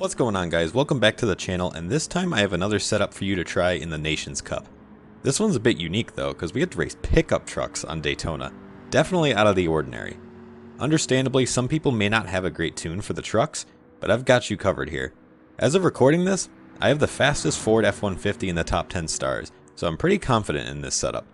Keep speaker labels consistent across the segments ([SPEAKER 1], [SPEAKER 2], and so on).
[SPEAKER 1] What's going on, guys? Welcome back to the channel, and this time I have another setup for you to try in the Nations Cup. This one's a bit unique though, because we get to race pickup trucks on Daytona. Definitely out of the ordinary. Understandably, some people may not have a great tune for the trucks, but I've got you covered here. As of recording this, I have the fastest Ford F-150 in the top 10 stars, so I'm pretty confident in this setup.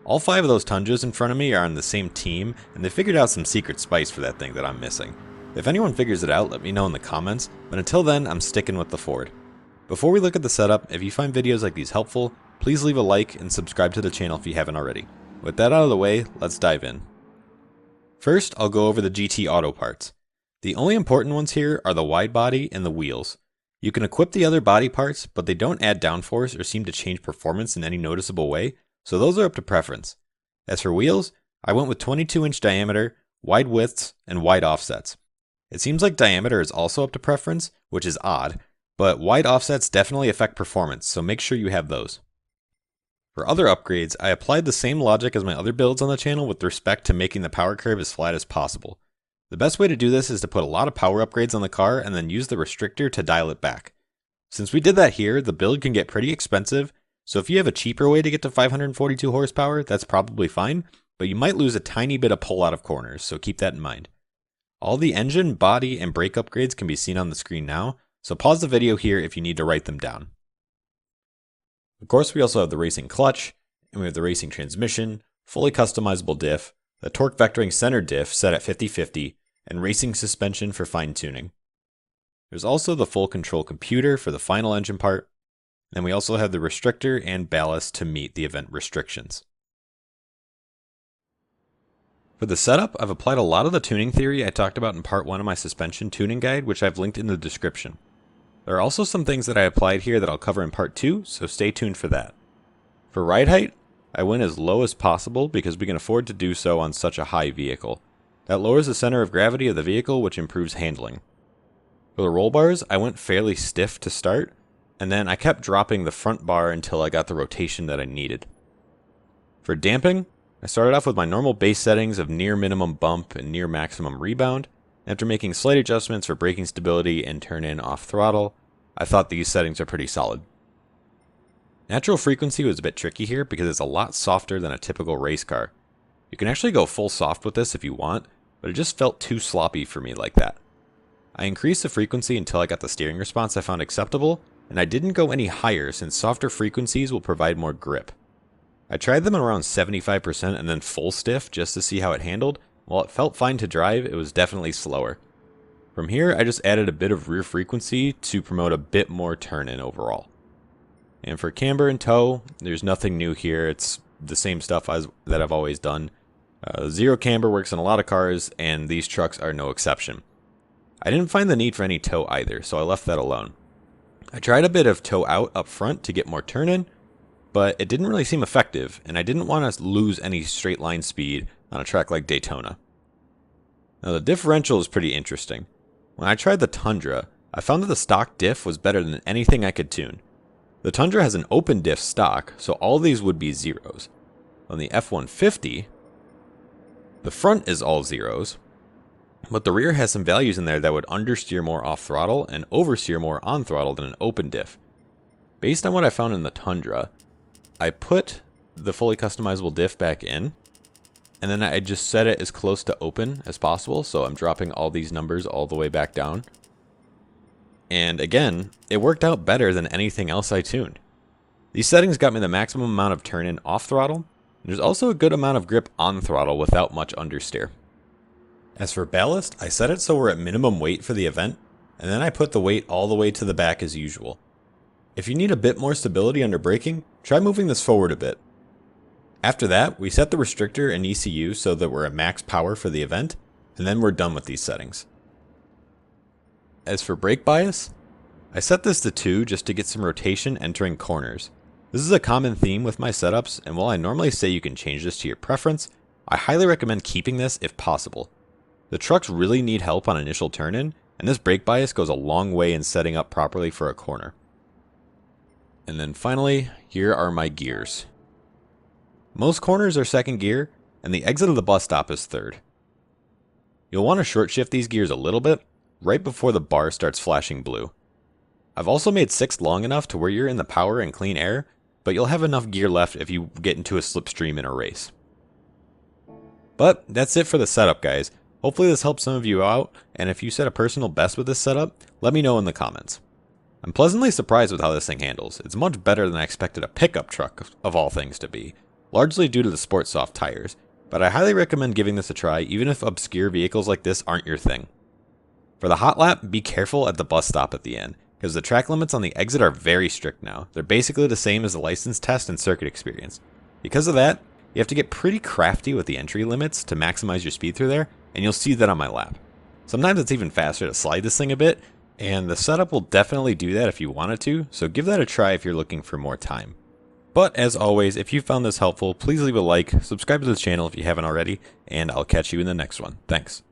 [SPEAKER 1] All 5 of those Tundras in front of me are on the same team, and they figured out some secret spice for that thing that I'm missing. If anyone figures it out, let me know in the comments, but until then, I'm sticking with the Ford. Before we look at the setup, if you find videos like these helpful, please leave a like and subscribe to the channel if you haven't already. With that out of the way, let's dive in. First, I'll go over the GT Auto parts. The only important ones here are the wide body and the wheels. You can equip the other body parts, but they don't add downforce or seem to change performance in any noticeable way, so those are up to preference. As for wheels, I went with 22-inch diameter, wide widths, and wide offsets. It seems like diameter is also up to preference, which is odd, but wide offsets definitely affect performance, so make sure you have those. For other upgrades, I applied the same logic as my other builds on the channel with respect to making the power curve as flat as possible. The best way to do this is to put a lot of power upgrades on the car and then use the restrictor to dial it back. Since we did that here, the build can get pretty expensive, so if you have a cheaper way to get to 542 horsepower, that's probably fine, but you might lose a tiny bit of pull out of corners, so keep that in mind. All the engine, body, and brake upgrades can be seen on the screen now, so pause the video here if you need to write them down. Of course, we also have the racing clutch, and we have the racing transmission, fully customizable diff, the torque vectoring center diff set at 50/50, and racing suspension for fine tuning. There's also the full control computer for the final engine part, and we also have the restrictor and ballast to meet the event restrictions. For the setup, I've applied a lot of the tuning theory I talked about in part 1 of my suspension tuning guide, which I've linked in the description. There are also some things that I applied here that I'll cover in part 2, so stay tuned for that. For ride height, I went as low as possible because we can afford to do so on such a high vehicle. That lowers the center of gravity of the vehicle, which improves handling. For the roll bars, I went fairly stiff to start, and then I kept dropping the front bar until I got the rotation that I needed. For damping, I started off with my normal base settings of near minimum bump and near maximum rebound. After making slight adjustments for braking stability and turn in off throttle, I thought these settings are pretty solid. Natural frequency was a bit tricky here because it's a lot softer than a typical race car. You can actually go full soft with this if you want, but it just felt too sloppy for me like that. I increased the frequency until I got the steering response I found acceptable, and I didn't go any higher since softer frequencies will provide more grip. I tried them at around 75% and then full stiff just to see how it handled. While it felt fine to drive, it was definitely slower. From here, I just added a bit of rear frequency to promote a bit more turn-in overall. And for camber and tow, there's nothing new here. It's the same stuff that I've always done. Zero camber works in a lot of cars, and these trucks are no exception. I didn't find the need for any tow either, so I left that alone. I tried a bit of tow out up front to get more turn-in, but it didn't really seem effective, and I didn't want to lose any straight line speed on a track like Daytona. Now the differential is pretty interesting. When I tried the Tundra, I found that the stock diff was better than anything I could tune. The Tundra has an open diff stock, so all these would be zeros. On the F-150, the front is all zeros, but the rear has some values in there that would understeer more off throttle and oversteer more on throttle than an open diff. Based on what I found in the Tundra, I put the fully customizable diff back in, and then I just set it as close to open as possible, so I'm dropping all these numbers all the way back down. And again, it worked out better than anything else I tuned. These settings got me the maximum amount of turn-in off throttle, and there's also a good amount of grip on throttle without much understeer. As for ballast, I set it so we're at minimum weight for the event, and then I put the weight all the way to the back as usual. If you need a bit more stability under braking, try moving this forward a bit. After that, we set the restrictor and ECU so that we're at max power for the event, and then we're done with these settings. As for brake bias, I set this to 2 just to get some rotation entering corners. This is a common theme with my setups, and while I normally say you can change this to your preference, I highly recommend keeping this if possible. The trucks really need help on initial turn-in, and this brake bias goes a long way in setting up properly for a corner. And then finally, here are my gears. Most corners are second gear, and the exit of the bus stop is third. You'll want to short shift these gears a little bit, right before the bar starts flashing blue. I've also made 6 long enough to where you're in the power and clean air, but you'll have enough gear left if you get into a slipstream in a race. But that's it for the setup, guys. Hopefully this helps some of you out, and if you set a personal best with this setup, let me know in the comments. I'm pleasantly surprised with how this thing handles. It's much better than I expected a pickup truck of all things to be, largely due to the sport soft tires, but I highly recommend giving this a try even if obscure vehicles like this aren't your thing. For the Hotlap, be careful at the bus stop at the end, because the track limits on the exit are very strict now. They're basically the same as the license test and circuit experience. Because of that, you have to get pretty crafty with the entry limits to maximize your speed through there, and you'll see that on my lap. Sometimes it's even faster to slide this thing a bit, and the setup will definitely do that if you wanted to, so give that a try if you're looking for more time. But as always, if you found this helpful, please leave a like, subscribe to the channel if you haven't already, and I'll catch you in the next one. Thanks.